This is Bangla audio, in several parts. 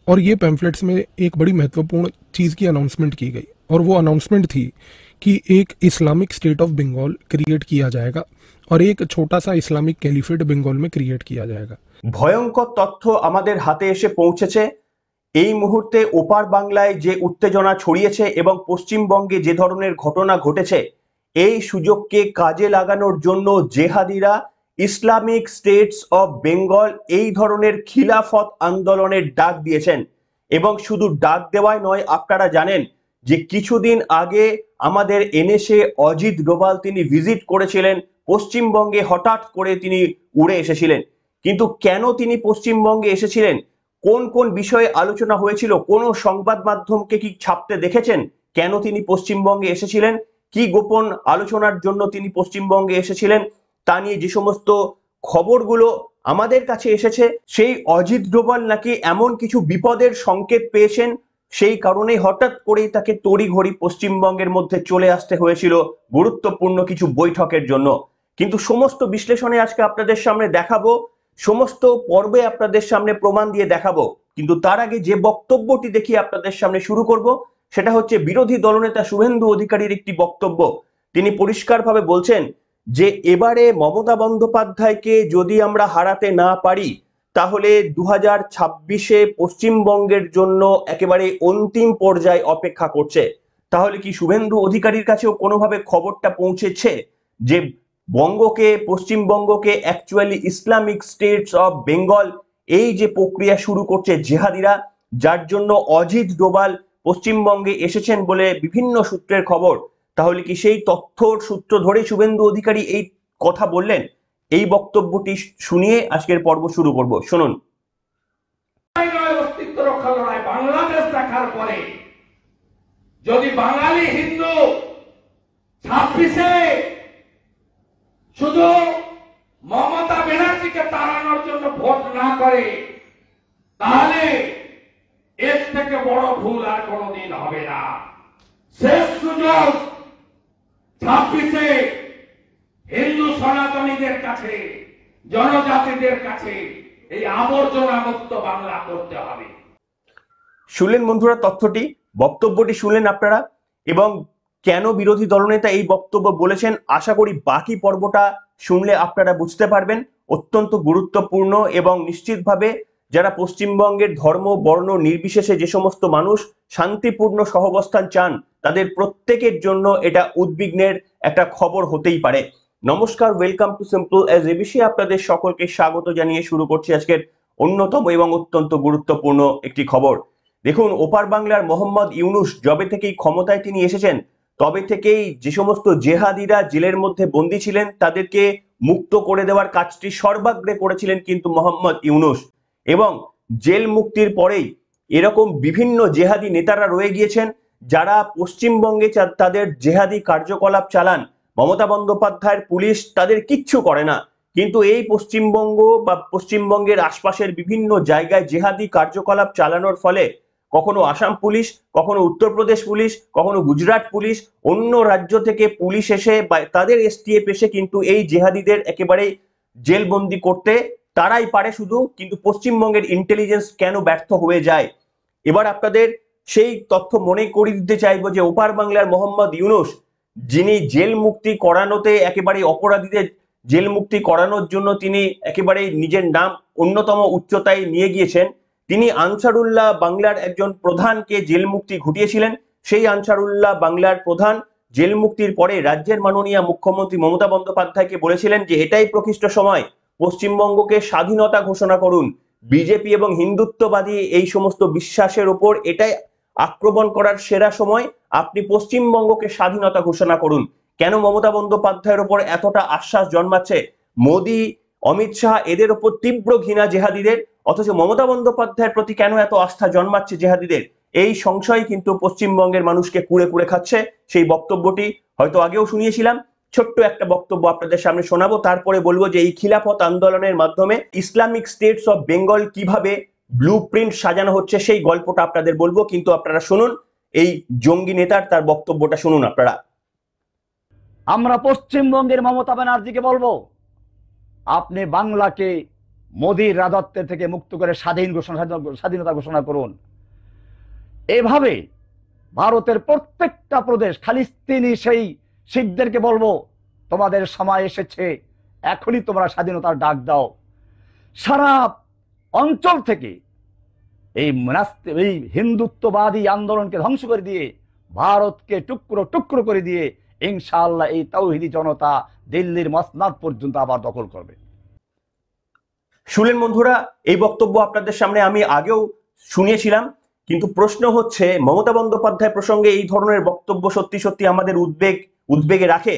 और ये पैम्फलेट्स में एक बड़ी महत्वपूर्ण चीज़ की अनाउंसमेंट की गई, और वो अनाउंसमेंट थी कि एक Islamic state of Bengal create किया जाएगा और एक छोटा सा इस्लामिक कैलिफेट बंगाल में क्रिएट किया जाएगा। ভয়ঙ্কর তথ্য আমাদের হাতে এসে পৌঁছেছে। এই মুহূর্তে ওপার বাংলায় যে উত্তেজনা ছড়িয়েছে এবং পশ্চিমবঙ্গে যে ধরনের ঘটনা ঘটেছে, এই সুযোগকে কাজে লাগানোর জন্য জেহাদিরা ইসলামিক স্টেটস অফ বেঙ্গল এই ধরনের খিলাফত আন্দোলনের ডাক দিয়েছেন। এবং শুধু ডাক দেওয়াই নয়, আপনারা জানেন যে কিছুদিন আগে আমাদের এনএসএ অজিত ডোভাল তিনি ভিজিট করেছিলেন পশ্চিমবঙ্গে। হঠাৎ করে তিনি উড়ে এসেছিলেন, কিন্তু কেন তিনি পশ্চিমবঙ্গে এসেছিলেন, কোন কোন বিষয়ে আলোচনা হয়েছিল, কোন সংবাদ মাধ্যমকে কি ছাপতে দেখেছেন, কেন তিনি পশ্চিমবঙ্গে এসেছিলেন, কি গোপন আলোচনার জন্য তিনি পশ্চিমবঙ্গে এসেছিলেন, তা নিয়ে যে সমস্ত খবরগুলো আমাদের কাছে এসেছে, সেই অজিত ডোভাল নাকি এমন কিছু বিপদের সংকেত পেয়েছেন, সেই কারণেই হঠাৎ করেই তাকে তড়িঘড়ি পশ্চিমবঙ্গের মধ্যে চলে আসতে হয়েছিল গুরুত্বপূর্ণ কিছু বৈঠকের জন্য। কিন্তু সমস্ত বিশ্লেষণে আজকে আপনাদের সামনে দেখাবো, সমস্ত পর্বে আপনাদের সামনে প্রমাণ দিয়ে দেখাবো। কিন্তু তার আগে যে বক্তব্যটি দেখিয়ে আপনাদের সামনে শুরু করব, সেটা হচ্ছে বিরোধী দলনেতা শুভেন্দু অধিকারীর একটি বক্তব্য। তিনি পরিষ্কারভাবে বলছেন যে এবারে মমতা বন্দ্যোপাধ্যায়কে যদি আমরা হারাতে না পারি, তাহলে 2026-এ পশ্চিমবঙ্গের জন্য একেবারে অন্তিম পর্যায়ে অপেক্ষা করছে। তাহলে কি শুভেন্দু অধিকারীর কাছেও কোনোভাবে খবরটা পৌঁছেছে যে বঙ্গকে, পশ্চিমবঙ্গকে actually Islamic states of Bengal এই যে প্রক্রিয়া শুরু করছে জেহাদিরা, যার জন্য অজিত ডোভাল পশ্চিমবঙ্গে এসেছেন বলে বিভিন্ন সূত্রের খবর, তাহলে কি সেই তথ্যর সূত্র ধরে শুভেন্দু অধিকারী এই কথা বললেন? এই বক্তব্যটি শুনিয়ে আজকের পর্ব শুরু করব, শুনুন। অস্তিত্ব রক্ষা লড়াই বাংলাদেশ দেখার পরে যদি বাঙালি হিন্দু 26-এ শুধু মমতা ব্যানার্জিকে তাড়ানোর জন্য ভোট না করে, তাহলে এর থেকে বড় ভুল আর কোনোদিন হবে না। শেষ সুযোগ 26-এ হিন্দু সনাতনীদের কাছে, জনজাতিদের কাছে এই আবর্জনা মুক্ত বাংলা করতে হবে। শুনলেন বন্ধুরা তথ্যটি, বক্তব্যটি শুনলেন আপনারা, এবং কেন বিরোধী দলনেতা এই বক্তব্য বলেছেন আশা করি বাকি পর্বটা শুনলে আপনারা বুঝতে পারবেন। অত্যন্ত গুরুত্বপূর্ণ, এবং নিশ্চিতভাবে যারা পশ্চিমবঙ্গের ধর্ম বর্ণ নির্বিশেষে যে সমস্ত মানুষ শান্তিপূর্ণ সহাবস্থান চান, তাদের প্রত্যেকের জন্য এটা উদ্বিগ্নের একটা খবর হতেই পারে। নমস্কার, welcome to simple as ABC. আপনাদের সকলকে স্বাগত জানিয়ে শুরু করছি আজকের অন্যতম এবং অত্যন্ত গুরুত্বপূর্ণ একটি খবর। দেখুন, ওপার বাংলার মোহাম্মদ ইউনূস যবে থেকেই ক্ষমতায় তিনি এসেছেন, তবে থেকেই যে সমস্ত জেহাদিরা জেলের মধ্যে বন্দী ছিলেন তাদেরকে মুক্ত করে দেওয়ার কাজটি সর্বাগ্রে করেছিলেন কিন্তু মোহাম্মদ ইউনূস। এবং জেল মুক্তির পরেই এরকম বিভিন্ন জেহাদি নেতারা রয়ে গিয়েছেন যারা পশ্চিমবঙ্গে তাদের জেহাদি কার্যকলাপ চালান। মমতা বন্দ্যোপাধ্যায়ের পুলিশ তাদের কিচ্ছু করে না, কিন্তু এই পশ্চিমবঙ্গ বা পশ্চিমবঙ্গের আশপাশের বিভিন্ন জায়গায় জেহাদি কার্যকলাপ চালানোর ফলে কখনো আসাম পুলিশ, কখনো উত্তরপ্রদেশ পুলিশ, কখনো গুজরাট পুলিশ, অন্য রাজ্য থেকে পুলিশ এসে বা তাদের এসটিএফ এসে কিন্তু এই জেহাদিদের একেবারে জেলবন্দি করতে তারাই পারে শুধু, কিন্তু পশ্চিমবঙ্গের ইন্টেলিজেন্স কেন ব্যর্থ হয়ে যায়। এবার আপনাদের সেই তথ্য মনে করিয়ে দিতে চাইবো যে ওপার বাংলার মোহাম্মদ ইউনূস, যিনি জেল মুক্তি করানোতে একেবারে অপরাধীদের জেল মুক্তি করানোর জন্য তিনি একেবারে নিজের নাম অন্যতম উচ্চতায় নিয়ে গিয়েছেন, তিনি আনসারুল্লাহ বাংলার একজন প্রধানকে জেল মুক্তি ঘটিয়েছিলেন। সেই আনসারুল্লাহ বাংলার প্রধান জেল মুক্তির পরে রাজ্যের মাননীয় মুখ্যমন্ত্রী মমতা বন্দ্যোপাধ্যায়কে বলেছিলেন যে এটাই প্রকৃষ্ট সময়, পশ্চিমবঙ্গকে স্বাধীনতা ঘোষণা করুন। বিজেপি এবং হিন্দুত্ববাদী এই সমস্ত বিশ্বাসের উপর এটাই আক্রমণ করার সেরা সময়, আপনি পশ্চিমবঙ্গকে স্বাধীনতা ঘোষণা করুন। কেন মমতা বন্দ্যোপাধ্যায়ের উপর এতটা আশ্বাস জন্মাচ্ছে? মোদী, অমিত শাহ এদের উপর তীব্র ঘৃণা জেহাদিদের, অথচ মমতা বন্দ্যোপাধ্যায়ের প্রতি কেন এত আস্থা জন্মাচ্ছে জেহাদিদের? এই সংশয় কিন্তু পশ্চিমবঙ্গের মানুষকে কুড়ে কুড়ে খাচ্ছে। সেই বক্তব্যটি হয়তো আগেও শুনিয়েছিলাম, ছোট্ট একটা বক্তব্য আপনাদের সামনে শোনাবো, তারপরে বলবো যে এই খিলাফত আন্দোলনের মাধ্যমে ইসলামিক স্টেটস অফ বেঙ্গল কিভাবে ব্লু প্রিন্ট সাজানো হচ্ছে সেই গল্পটা আপনাদের বলবো। কিন্তু আপনারা শুনুন এই জঙ্গি নেতার তার বক্তব্যটা শুনুন আপনারা। আমরা পশ্চিমবঙ্গের মমতা ব্যানার্জিকে বলবো, আপনি বাংলাকে মোদির রাজত্বের থেকে মুক্ত করে স্বাধীনতা ঘোষণা করুন। এভাবে ভারতের প্রত্যেকটা প্রদেশ, খালিস্তিনি সেই শিখদেরকে বলবো, তোমাদের সময় এসেছে, এখনই তোমরা স্বাধীনতার ডাক দাও। সারা অঞ্চল থেকে এই হিন্দুত্ববাদী আন্দোলনকে ধ্বংস করে দিয়ে, ভারতকে টুকরো টুকরো করে দিয়ে ইনশাআল্লাহ এই তাওহিদি জনতা দিল্লির মসনাদ পর্যন্ত আবার দখল করবে। শুনলেন বন্ধুরা, এই বক্তব্য আপনাদের সামনে আমি আগেও শুনিয়েছিলাম, কিন্তু প্রশ্ন হচ্ছে মমতা বন্দ্যোপাধ্যায় প্রসঙ্গে এই ধরনের বক্তব্য সত্যি সত্যি আমাদের উদ্বেগে রাখে।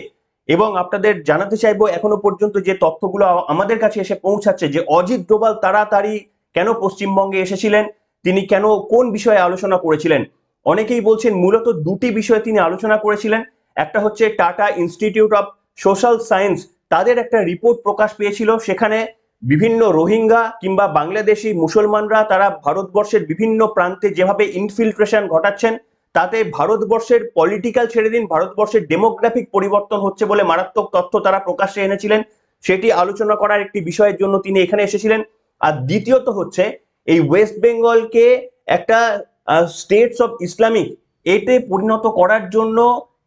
এবং আপনাদের জানাতে চাইবো, এখনো পর্যন্ত যে তথ্যগুলো আমাদের কাছে এসে পৌঁছাচ্ছে, যে অজিত ডোভাল তাড়াতাড়ি কেন পশ্চিমবঙ্গে এসেছিলেন, তিনি কেন কোন বিষয়ে আলোচনা করেছিলেন। অনেকেই বলছেন মূলত দুটি বিষয়ে তিনি আলোচনা করেছিলেন। একটা হচ্ছে tata institute of social science, তাদের একটা রিপোর্ট প্রকাশ পেয়েছিল, সেখানে বিভিন্ন রোহিঙ্গা কিংবা বাংলাদেশি মুসলমানরা তারা ভারতবর্ষের বিভিন্ন প্রান্তে যেভাবে ইনফিল্ট্রেশন ঘটাচ্ছেন, তাতে ভারতবর্ষের পলিটিক্যাল ছেড়ে দিন, ভারতবর্ষের ডেমোগ্রাফিক পরিবর্তন হচ্ছে বলে মারাত্মক তথ্য তারা প্রকাশ্যে এনেছিলেন। সেটি আলোচনা করার একটি বিষয়ের জন্য তিনি এখানে এসেছিলেন। আর দ্বিতীয়ত হচ্ছে এই ওয়েস্ট বেঙ্গলকে একটা স্টেটস অফ ইসলামিক এতে পরিণত করার জন্য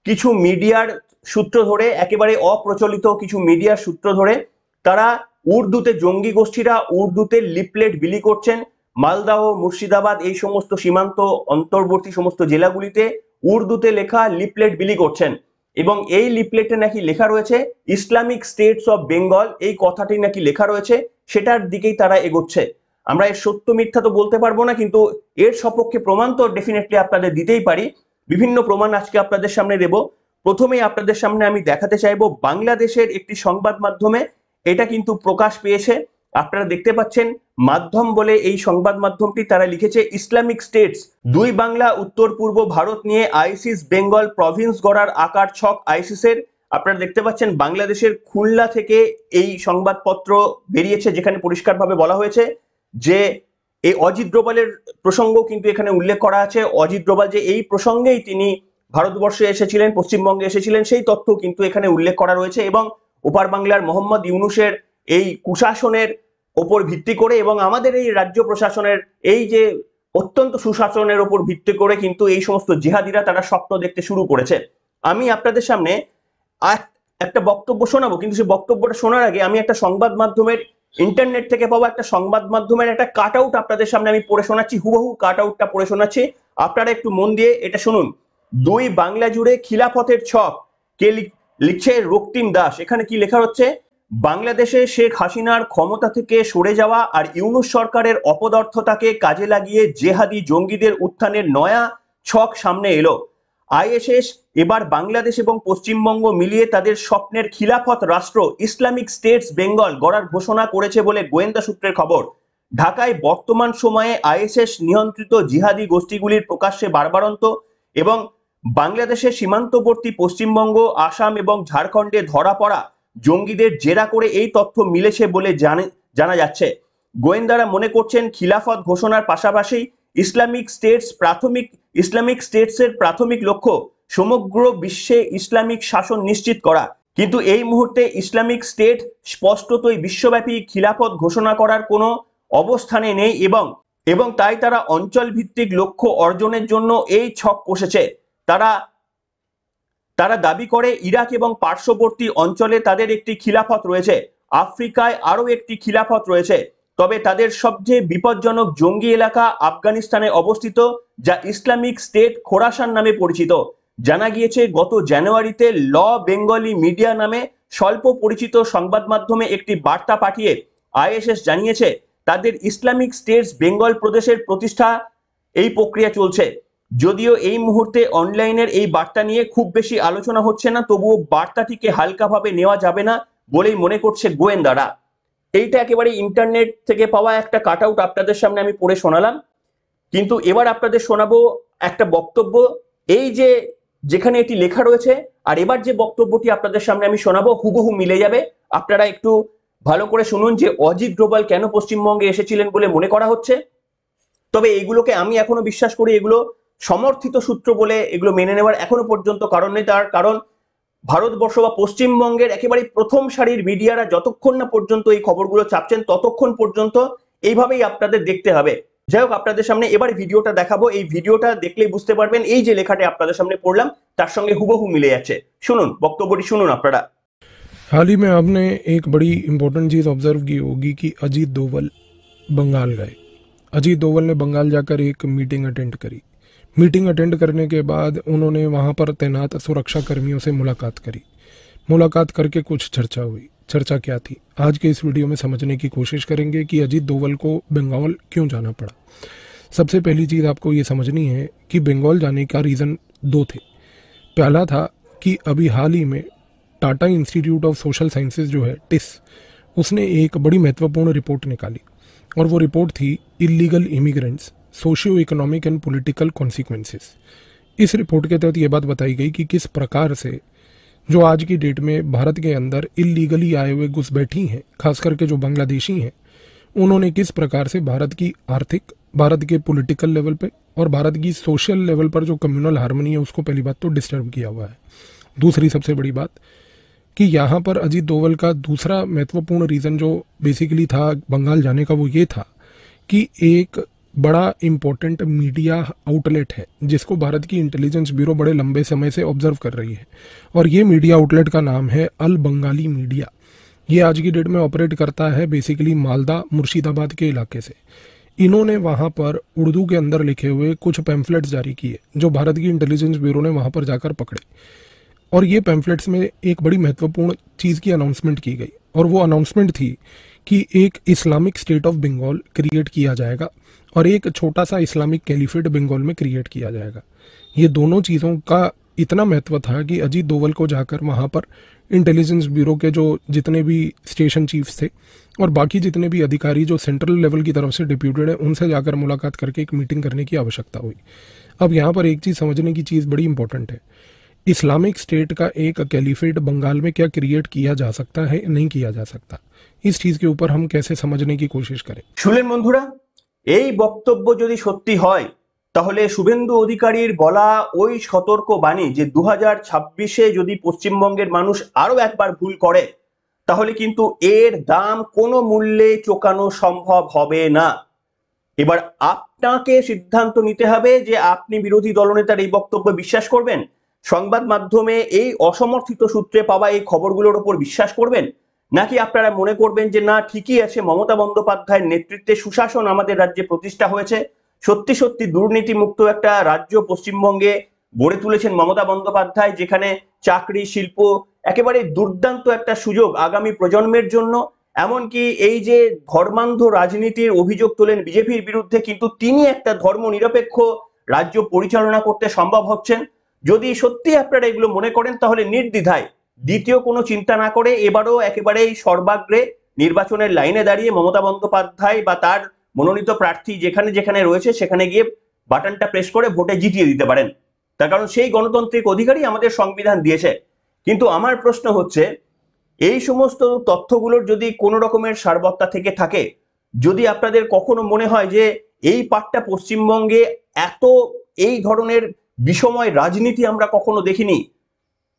কিছু মিডিয়ার সূত্র ধরে, একেবারে অপ্রচলিত কিছু মিডিয়ার সূত্র ধরে, তারা উর্দুতে, জঙ্গি গোষ্ঠীরা উর্দুতে লিফলেট বিলি করছেন। মালদাহ, মুর্শিদাবাদ এই সমস্ত সীমান্ত অন্তর্বর্তী সমস্ত জেলাগুলিতে উর্দুতে লেখা লিফলেট বিলি করছেন, এবং এই লিফলেটে নাকি লেখা রয়েছে ইসলামিক স্টেটস অফ বেঙ্গল, এই কথাটি নাকি লেখা রয়েছে, সেটার দিকেই তারা এগোচ্ছে। আমরা এর সত্য মিথ্যা তো বলতে পারবো না, কিন্তু এর সপক্ষে প্রমাণ তো ডেফিনেটলি আপনাদের দিতেই পারি। বিভিন্ন প্রমাণ আজকে আপনাদের সামনে দেব। প্রথমেই আপনাদের সামনে আমি দেখাতে চাইবো বাংলাদেশের একটি সংবাদ মাধ্যমে এটা কিন্তু প্রকাশ পেয়েছে। আপনারা দেখতে পাচ্ছেন, মাধ্যম বলে এই সংবাদ মাধ্যমটি, তারা লিখেছে ইসলামিক স্টেটস, দুই বাংলা উত্তর পূর্ব ভারত নিয়ে আইসিস বেঙ্গল প্রভিন্স গড়ার আকার ছক আইসিসের। আপনারা দেখতে পাচ্ছেন বাংলাদেশের খুলনা থেকে এই সংবাদপত্র বেরিয়েছে, যেখানে পরিষ্কারভাবে বলা হয়েছে যে এই অজিত ডোভালের প্রসঙ্গ কিন্তু এখানে উল্লেখ করা আছে। অজিত ডোভাল যে এই প্রসঙ্গেই তিনি ভারতবর্ষে এসেছিলেন, পশ্চিমবঙ্গে এসেছিলেন, সেই তথ্য কিন্তু এখানে উল্লেখ করা রয়েছে। এবং ওপার বাংলার মোহাম্মদ ইউনূসের এই কুশাসনের ওপর ভিত্তি করে এবং আমাদের এই রাজ্য প্রশাসনের এই যে অত্যন্ত সুশাসনের ওপর ভিত্তি করে কিন্তু এই সমস্ত জিহাদিরা তারা স্বপ্ন দেখতে শুরু করেছে। আমি আপনাদের সামনে একটা বক্তব্য শোনাবো, কিন্তু সেই বক্তব্যটা শোনার আগে আমি একটা সংবাদ মাধ্যমের, ইন্টারনেট থেকে পাওয়া একটা সংবাদ মাধ্যমের একটা কাট আউট আপনাদের সামনে আমি পড়ে শোনাচ্ছি, হুবহু কাট আউটটা পড়ে শোনাচ্ছি। আপনারা একটু মন দিয়ে এটা শুনুন। দুই বাংলা জুড়ে খিলাফতের ছক, কে লিখছে? রক্তিম দাস। এখানে কি লেখা হচ্ছে? বাংলাদেশে শেখ হাসিনার ক্ষমতা থেকে সরে যাওয়া আর ইউনূস সরকারের অপদার্থতাকে কাজে লাগিয়ে জেহাদি জঙ্গিদের উত্থানের নয়া ছক সামনে এলো। আইএসএস এবার বাংলাদেশ এবং পশ্চিমবঙ্গ মিলিয়ে তাদের স্বপ্নের খিলাফত রাষ্ট্র ইসলামিক স্টেটস বেঙ্গল গড়ার ঘোষণা করেছে বলে গোয়েন্দা সূত্রের খবর। ঢাকায় বর্তমান সময়ে আইএসএস নিয়ন্ত্রিত জিহাদি গোষ্ঠীগুলির প্রকাশ্যে বারবারন্ত এবং বাংলাদেশের সীমান্তবর্তী পশ্চিমবঙ্গ, আসাম এবং ঝাড়খণ্ডে ধরা পড়া জঙ্গিদের জেরা করে এই তথ্য মিলেছে বলে জানা যাচ্ছে। গোয়েন্দারা মনে করছেন খিলাফত ঘোষণার পাশাপাশি ইসলামিক স্টেটসের প্রাথমিক লক্ষ্য সমগ্র বিশ্বে ইসলামিক শাসন নিশ্চিত করা। কিন্তু এই মুহূর্তে ইসলামিক স্টেট স্পষ্টতই বিশ্বব্যাপী খিলাফত ঘোষণা করার কোনো অবস্থানে নেই এবং তাই তারা অঞ্চল ভিত্তিক লক্ষ্য অর্জনের জন্য এই ছক কষেছে। তারা দাবি করে ইরাক এবং পার্শ্ববর্তী অঞ্চলে তাদের একটি খিলাফত রয়েছে, আফ্রিকায় আরও একটি খিলাফত রয়েছে, তবে তাদের সবচেয়ে বিপজ্জনক জঙ্গি এলাকা আফগানিস্তানে অবস্থিত, যা ইসলামিক স্টেট খোরাসান নামে পরিচিত। জানা গিয়েছে গত জানুয়ারিতে ল বেঙ্গলি মিডিয়া নামে স্বল্প পরিচিত সংবাদ মাধ্যমে একটি বার্তা পাঠিয়ে আইএসএস জানিয়েছে তাদের ইসলামিক স্টেটস বেঙ্গল প্রদেশের প্রতিষ্ঠা এই প্রক্রিয়া চলছে। যদিও এই মুহূর্তে অনলাইনের এই বার্তা নিয়ে খুব বেশি আলোচনা হচ্ছে না, তবুও বার্তাটিকে হালকাভাবে নেওয়া যাবে না বলেই মনে করছে গোয়েন্দারা। এইটা একেবারে ইন্টারনেট থেকে পাওয়া একটা কাট আউট আপনাদের সামনে আমি পড়ে শোনালাম, কিন্তু এবার আপনাদের শোনাবো একটা বক্তব্য, এই যে যেখানে এটি লেখা রয়েছে আর এবার যে বক্তব্যটি আপনাদের সামনে আমি শোনাবো হুবহু মিলে যাবে। আপনারা একটু ভালো করে শুনুন যে অজিত ডোভাল কেন পশ্চিমবঙ্গে এসেছিলেন বলে মনে করা হচ্ছে। তবে এগুলোকে আমি এখনো বিশ্বাস করি এগুলো সমর্থিত সূত্র বলে এগুলো মেনে নেওয়ার এখনো পর্যন্ত কারণ নেই। তার কারণ ভারতবর্ষ বা পশ্চিমবঙ্গের একেবারে প্রথম সারির মিডিয়ারা যতক্ষণ না পর্যন্ত এই খবরগুলো চাপছেন ততক্ষণ পর্যন্ত এইভাবেই আপনাদের দেখতে হবে। যাই হোক, আপনাদের সামনে এবার ভিডিওটা দেখাবো। এই ভিডিওটা দেখলেই বুঝতে পারবেন এই যে লেখাটা আপনাদের সামনে পড়লাম তার সঙ্গে হুবহু মিলে যাচ্ছে। শুনুন, বক্তব্যটি শুনুন আপনারা। हाल ही में आपने एक बड़ी इम्पोर्टेंट चीज़ ऑब्जर्व की होगी कि अजीत डोवल बंगाल गए। अजीत डोवल ने बंगाल जाकर एक मीटिंग अटेंड करी। मीटिंग अटेंड करने के बाद उन्होंने वहाँ पर तैनात सुरक्षा कर्मियों से मुलाकात करी। मुलाकात करके कुछ चर्चा हुई। चर्चा क्या थी, आज के इस वीडियो में समझने की कोशिश करेंगे कि अजीत डोवल को बंगाल क्यों जाना पड़ा। सबसे पहली चीज़ आपको ये समझनी है कि बंगाल जाने का रीज़न दो थे। पहला था कि अभी हाल ही में Tata institute of social sciences जो है टिस, उसने एक बड़ी महत्वपूर्ण रिपोर्ट निकाली और वो रिपोर्ट थी illegal immigrants, socio economic and political consequences. इस रिपोर्ट के तहत ये बात बताई गई कि किस प्रकार से जो आज की डेट में भारत के अंदर इलीगली आए हुए घुसपैठी हैं, खास करके जो बांग्लादेशी हैं, उन्होंने किस प्रकार से भारत की आर्थिक, भारत के पॉलिटिकल लेवल पे और भारत की सोशल लेवल पर जो कम्युनल हार्मनी है उसको पहली बात तो डिस्टर्ब किया हुआ है। दूसरी सबसे बड़ी बात कि यहाँ पर अजीत डोवल का दूसरा महत्वपूर्ण रीज़न जो बेसिकली था बंगाल जाने का, वो ये था कि एक बड़ा इम्पोर्टेंट मीडिया आउटलेट है जिसको भारत की इंटेलिजेंस ब्यूरो बड़े लंबे समय से ऑब्जर्व कर रही है, और ये मीडिया आउटलेट का नाम है अल बंगाली मीडिया। ये आज की डेट में ऑपरेट करता है बेसिकली मालदा मुर्शिदाबाद के इलाके से। इन्होंने वहाँ पर उर्दू के अंदर लिखे हुए कुछ पैम्फलेट्स जारी किए जो भारत की इंटेलिजेंस ब्यूरो ने वहाँ पर जाकर पकड़े, और ये पैम्फलेट्स में एक बड़ी महत्वपूर्ण चीज़ की अनाउंसमेंट की गई, और वो अनाउंसमेंट थी कि एक Islamic state of Bengal create किया जाएगा और एक छोटा सा इस्लामिक कैलिफेट बंगाल में क्रिएट किया जाएगा। ये दोनों चीज़ों का इतना महत्व था कि अजीत डोवल को जाकर वहाँ पर इंटेलिजेंस ब्यूरो के जो जितने भी स्टेशन चीफ्स थे और बाकी जितने भी अधिकारी जो सेंट्रल लेवल की तरफ से डिप्यूटेड है, उनसे जाकर मुलाकात करके एक मीटिंग करने की आवश्यकता हुई। अब यहाँ पर एक चीज़ समझने की चीज़ बड़ी इंपॉर्टेंट है, इस्लामिक स्टेट का एक कैलिफेट बंगाल में क्या क्रिएट किया जा सकता है, नहीं किया जा सकता, इस चीज के ऊपर हम कैसे समझने की कोशिश करें। শুনলেন বন্ধুরা, এই বক্তব্য যদি সত্যি হয় তাহলে শুভেন্দু অধিকারীর বলা ওই সতর্ক বাণী যে 2026-এ যদি পশ্চিমবঙ্গের মানুষ আরো একবার ভুল করে তাহলে কিন্তু এর দাম কোনো মূল্যে চোকানো সম্ভব হবে না। এবার আপনাকে সিদ্ধান্ত নিতে হবে যে আপনি বিরোধী দলনেতার এই বক্তব্য বিশ্বাস করবেন, সংবাদ মাধ্যমে এই অসমর্থিত সূত্রে পাওয়া এই খবরগুলোর উপর বিশ্বাস করবেন, নাকি আপনারা মনে করবেন যে না ঠিকই আছে, মমতা বন্দ্যোপাধ্যায়ের নেতৃত্বে সুশাসন আমাদের রাজ্যে প্রতিষ্ঠা হয়েছে, সত্যি সত্যি দুর্নীতি মুক্ত একটা রাজ্য পশ্চিমবঙ্গে গড়ে তুলেছেন মমতা বন্দ্যোপাধ্যায়, যেখানে চাকরি, শিল্প একেবারে দুর্দান্ত একটা সুযোগ আগামী প্রজন্মের জন্য। এমনকি এই যে ধর্মান্ধ রাজনীতির অভিযোগ তোলেন বিজেপির বিরুদ্ধে, কিন্তু তিনি একটা ধর্মনিরপেক্ষ রাজ্য পরিচালনা করতে সম্ভব হচ্ছেন। যদি সত্যি আপনারা এগুলো মনে করেন তাহলে নির্দ্বিধায় দ্বিতীয় কোনো চিন্তা না করে এবারও একেবারেই সর্বাগ্রে নির্বাচনের লাইনে দাঁড়িয়ে মমতা বন্দ্যোপাধ্যায় বা তার মনোনীত প্রার্থী যেখানে যেখানে রয়েছে সেখানে গিয়ে বাটনটা প্রেস করে ভোটে জিতিয়ে দিতে পারেন, তার কারণ সেই গণতান্ত্রিক অধিকারই আমাদের সংবিধান দিয়েছে। কিন্তু আমার প্রশ্ন হচ্ছে, এই সমস্ত তথ্যগুলোর যদি কোনো রকমের সারবত্তা থেকে থাকে, যদি আপনাদের কখনো মনে হয় যে এই পার্টটা পশ্চিমবঙ্গে এত এই ধরনের বিষময় রাজনীতি আমরা কখনো দেখিনি,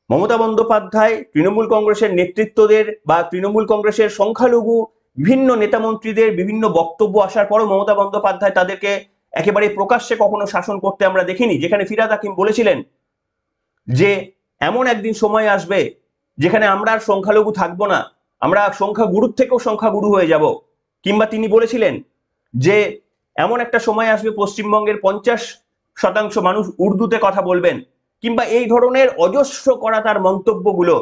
মমতা বন্দ্যোপাধ্যায় তৃণমূল কংগ্রেসের নেতৃত্বদের বা তৃণমূল কংগ্রেসের সংখ্যালঘু বিভিন্ন নেতামন্ত্রীদের বিভিন্ন বক্তব্য আসার পরও মমতা বন্দ্যোপাধ্যায় তাদেরকে একেবারে প্রকাশ্যে কখনো শাসন করতে আমরা দেখিনি, যেখানে ফিরহাদ হাকিম বলেছিলেন যে এমন একদিন সময় আসবে যেখানে আমরা আর সংখ্যালঘু থাকবো না, আমরা সংখ্যাগুরুর থেকেও সংখ্যাগুরু হয়ে যাব, কিংবা তিনি বলেছিলেন যে এমন একটা সময় আসবে পশ্চিমবঙ্গের 50% মানুষ উর্দুতে কথা বলবেন, কিংবা এই ধরনের অজস্র করা তার মন্তব্যগুলো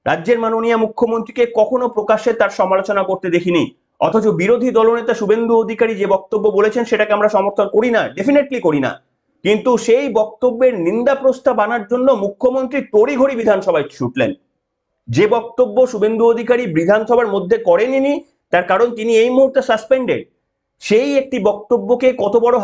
রাজ্যের মাননীয় মুখ্যমন্ত্রীকে কখনো প্রকাশ্যে তার সমালোচনা করতে দেখিনি। অথচ বিরোধী দলনেতা শুভেন্দু অধিকারী যে বক্তব্য বলেছেন সেটাকে আমরা সমর্থন করি না, ডেফিনেটলি করি না, কিন্তু সেই বক্তব্যের নিন্দা প্রস্তাব আনার জন্য মুখ্যমন্ত্রী তড়িঘড়ি বিধানসভায় ছুটলেন। যে বক্তব্য শুভেন্দু অধিকারী বিধানসভার মধ্যে করেননি, তার কারণ তিনি এই মুহূর্তে সাসপেন্ডেড, সেই একটি বক্তব্যকে কত বড়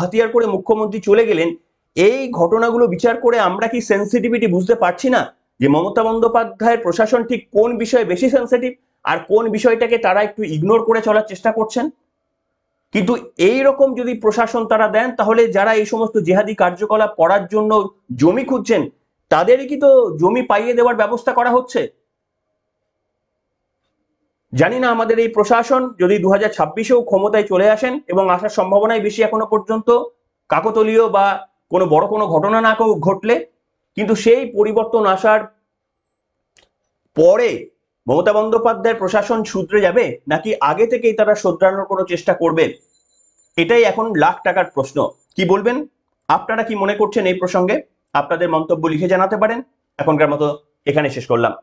হাতিয়ার করে মুখ্যমন্ত্রী চলে গেলেন। এই ঘটনাগুলো বিচার করে আমরা কি সেন্সিটিভিটি বুঝতে পারছি না যে মমতা বন্দ্যোপাধ্যায়ের প্রশাসন ঠিক কোন বিষয়ে বেশি সেন্সিটিভ আর কোন বিষয়টাকে তারা একটু ইগনোর করে চলার চেষ্টা করছেন? কিন্তু এই রকম যদি প্রশাসন তারা দেন তাহলে যারা এই সমস্ত জেহাদি কার্যকলাপ করার জন্য জমি খুঁজছেন তাদেরই কি তো জমি পাইয়ে দেওয়ার ব্যবস্থা করা হচ্ছে। জানি না আমাদের এই প্রশাসন যদি 2026-এও ক্ষমতায় চলে আসেন, এবং আসার সম্ভাবনাই বেশি এখনো পর্যন্ত, কাকতালীয় বা কোনো বড় কোনো ঘটনা না ঘটলে, কিন্তু সেই পরিবর্তন আসার পরে মমতা বন্দ্যোপাধ্যায়ের প্রশাসন শুধরে যাবে নাকি আগে থেকেই তারা শোধরানোর কোনো চেষ্টা করবে, এটাই এখন লাখ টাকার প্রশ্ন। কি বলবেন, আপনারা কি মনে করছেন এই প্রসঙ্গে? আপনাদের মন্তব্য লিখে জানাতে পারেন। এখনকার মতো এখানে শেষ করলাম।